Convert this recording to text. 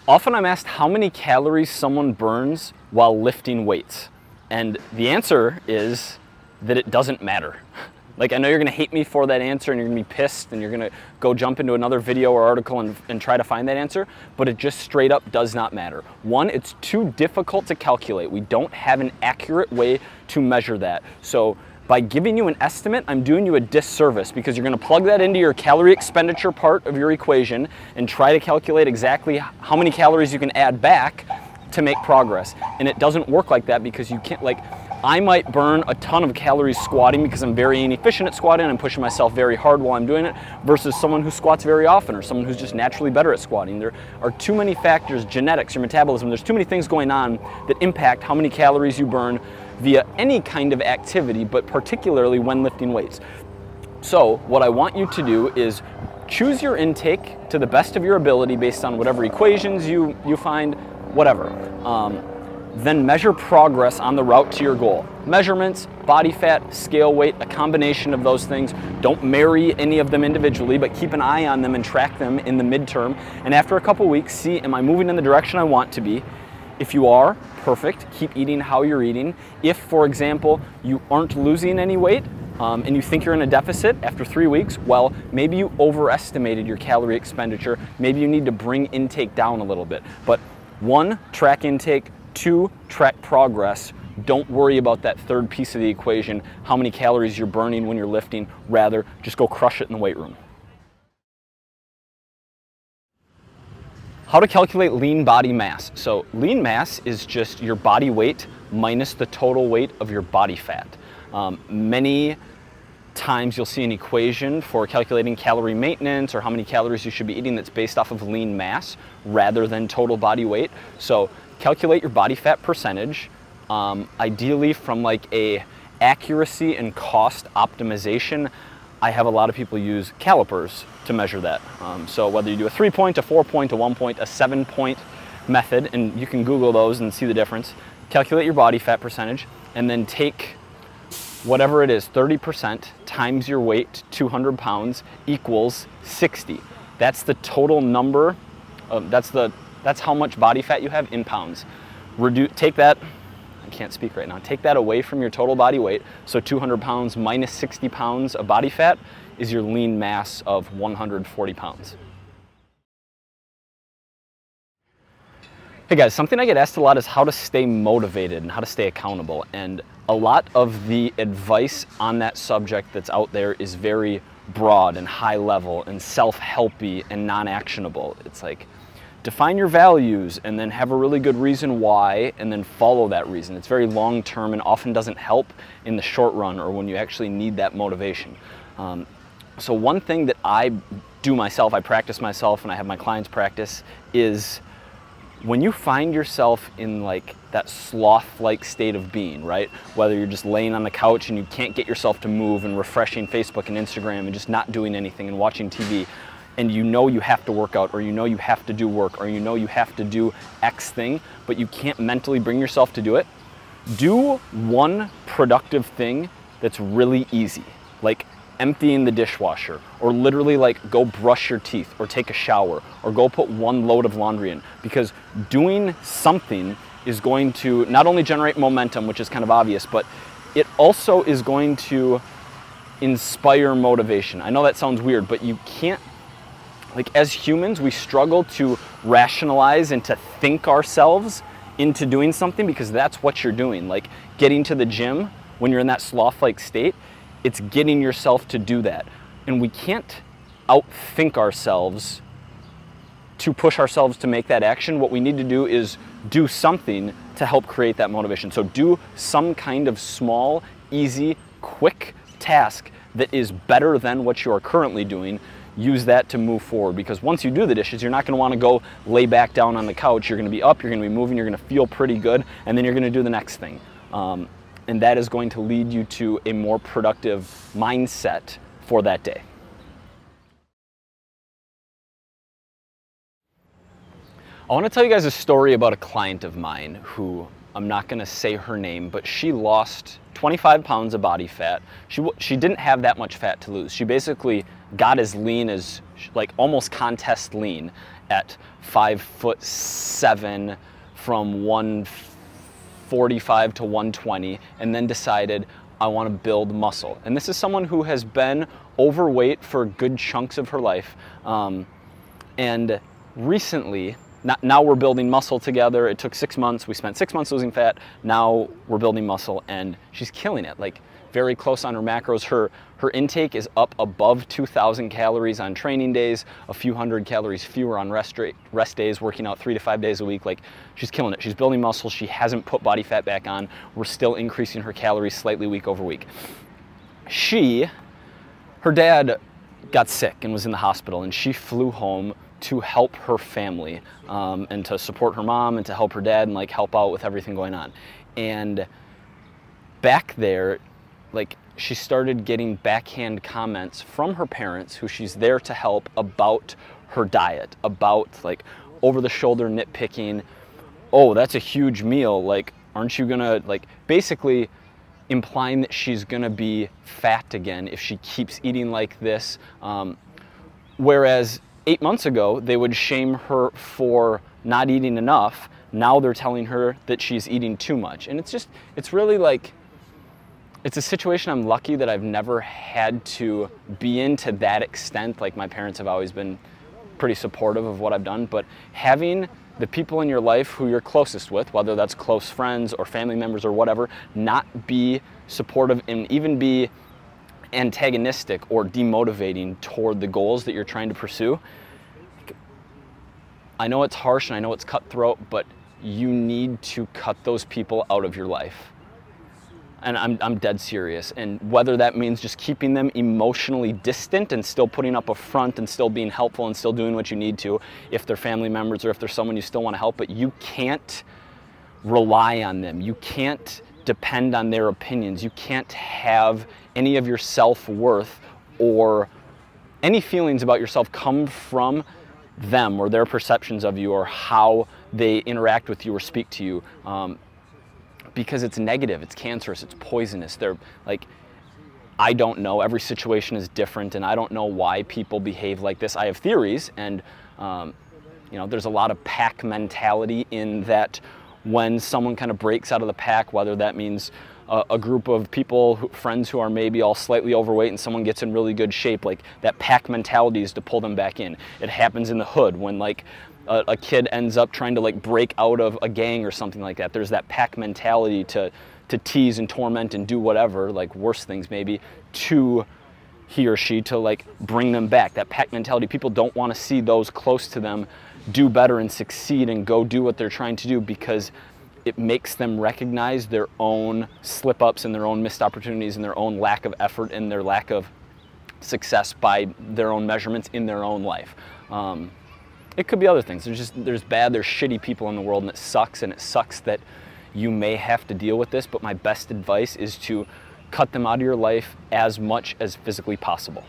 Often I'm asked how many calories someone burns while lifting weights. And the answer is that it doesn't matter. Like, I know you're gonna hate me for that answer and you're gonna be pissed and you're gonna go jump into another video or article and try to find that answer, but it just straight up does not matter. One, it's too difficult to calculate. We don't have an accurate way to measure that. So by giving you an estimate, I'm doing you a disservice because you're gonna plug that into your calorie expenditure part of your equation and try to calculate exactly how many calories you can add back to make progress. And it doesn't work like that because you can't, like, I might burn a ton of calories squatting because I'm very inefficient at squatting. I'm pushing myself very hard while I'm doing it versus someone who squats very often or someone who's just naturally better at squatting. There are too many factors, genetics, your metabolism, there's too many things going on that impact how many calories you burn via any kind of activity, but particularly when lifting weights. So what I want you to do is choose your intake to the best of your ability based on whatever equations you find, whatever. Then measure progress on the route to your goal. Measurements, body fat, scale weight, a combination of those things. Don't marry any of them individually, but keep an eye on them and track them in the midterm. And after a couple weeks, see, am I moving in the direction I want to be? If you are, perfect, keep eating how you're eating. If, for example, you aren't losing any weight and you think you're in a deficit after 3 weeks, well, maybe you overestimated your calorie expenditure. Maybe you need to bring intake down a little bit. But 1, track intake. 2, track progress. Don't worry about that third piece of the equation, how many calories you're burning when you're lifting. Rather, just go crush it in the weight room. How to calculate lean body mass. So lean mass is just your body weight minus the total weight of your body fat. Many times you'll see an equation for calculating calorie maintenance or how many calories you should be eating that's based off of lean mass rather than total body weight. So calculate your body fat percentage, ideally from like a accuracy and cost optimization. I have a lot of people use calipers to measure that. So whether you do a 3-point, a 4-point, a 1-point, a 7-point method, and you can Google those and see the difference, calculate your body fat percentage and then take whatever it is, 30% times your weight, 200 pounds, equals 60. That's the total number, that's how much body fat you have in pounds. Take that, I can't speak right now, take that away from your total body weight, so 200 pounds minus 60 pounds of body fat is your lean mass of 140 pounds. Hey guys, something I get asked a lot is how to stay motivated and how to stay accountable. And a lot of the advice on that subject that's out there is very broad and high level and self-helpy and non-actionable. It's like, define your values and then have a really good reason why and then follow that reason. It's very long term and often doesn't help in the short run or when you actually need that motivation. So one thing that I do myself, I practice myself and I have my clients practice, is when you find yourself in like that sloth-like state of being, right? Whether you're just laying on the couch and you can't get yourself to move and refreshing Facebook and Instagram and just not doing anything and watching TV, and you know you have to work out or you know you have to do work or you know you have to do X thing, but you can't mentally bring yourself to do it, do one productive thing that's really easy, like emptying the dishwasher, or literally like go brush your teeth or take a shower or go put one load of laundry in, because doing something is going to not only generate momentum, which is kind of obvious, but it also is going to inspire motivation. I know that sounds weird, but you can't, like, as humans, we struggle to rationalize and to think ourselves into doing something because that's what you're doing. Like getting to the gym when you're in that sloth-like state, it's getting yourself to do that. And we can't outthink ourselves to push ourselves to make that action. What we need to do is do something to help create that motivation. So do some kind of small, easy, quick task that is better than what you are currently doing. Use that to move forward, because once you do the dishes, you're not going to want to go lay back down on the couch. You're going to be up, you're going to be moving, you're going to feel pretty good, and then you're going to do the next thing. And that is going to lead you to a more productive mindset for that day. I want to tell you guys a story about a client of mine who I'm not going to say her name, but she lost 25 pounds of body fat. She didn't have that much fat to lose. She basically got as lean as, like, almost contest lean at 5'7" from 145 to 120, and then decided, I want to build muscle. And this is someone who has been overweight for good chunks of her life. And recently, now we're building muscle together. It took 6 months. We spent 6 months losing fat. Now we're building muscle, and she's killing it. Like, very close on her macros. Her intake is up above 2,000 calories on training days, a few hundred calories fewer on rest days, working out 3 to 5 days a week. Like, she's killing it. She's building muscle. She hasn't put body fat back on. We're still increasing her calories slightly week over week. Her dad got sick and was in the hospital, and she flew home to help her family, and to support her mom and to help her dad and, like, help out with everything going on. And back there, like, she started getting backhand comments from her parents, who she's there to help, about her diet, about, like, over-the-shoulder nitpicking. Oh, that's a huge meal. Like, aren't you gonna, like, basically implying that she's gonna be fat again if she keeps eating like this. Whereas 8 months ago, they would shame her for not eating enough. Now they're telling her that she's eating too much. And it's really like, it's a situation I'm lucky that I've never had to be in to that extent. Like, my parents have always been pretty supportive of what I've done, but having the people in your life who you're closest with, whether that's close friends or family members or whatever, not be supportive and even be antagonistic or demotivating toward the goals that you're trying to pursue. I know it's harsh and I know it's cutthroat, but you need to cut those people out of your life. And I'm dead serious. And whether that means just keeping them emotionally distant and still putting up a front and still being helpful and still doing what you need to, if they're family members or if they're someone you still want to help, but you can't rely on them. You can't depend on their opinions. You can't have any of your self-worth or any feelings about yourself come from them or their perceptions of you or how they interact with you or speak to you. Because it's negative, it's cancerous, it's poisonous. They're like, I don't know, every situation is different, and I don't know why people behave like this. I have theories, and you know, there's a lot of pack mentality in that. When someone kind of breaks out of the pack, whether that means a group of people, friends who are maybe all slightly overweight, and someone gets in really good shape, like, that pack mentality is to pull them back in. It happens in the hood when, like, a kid ends up trying to, like, break out of a gang or something like that. There's that pack mentality to tease and torment and do whatever, like, worse things maybe, to he or she, to, like, bring them back. That pack mentality, people don't want to see those close to them do better and succeed and go do what they're trying to do, because it makes them recognize their own slip-ups and their own missed opportunities and their own lack of effort and their lack of success by their own measurements in their own life. It could be other things. There's shitty people in the world, and it sucks that you may have to deal with this, but my best advice is to cut them out of your life as much as physically possible.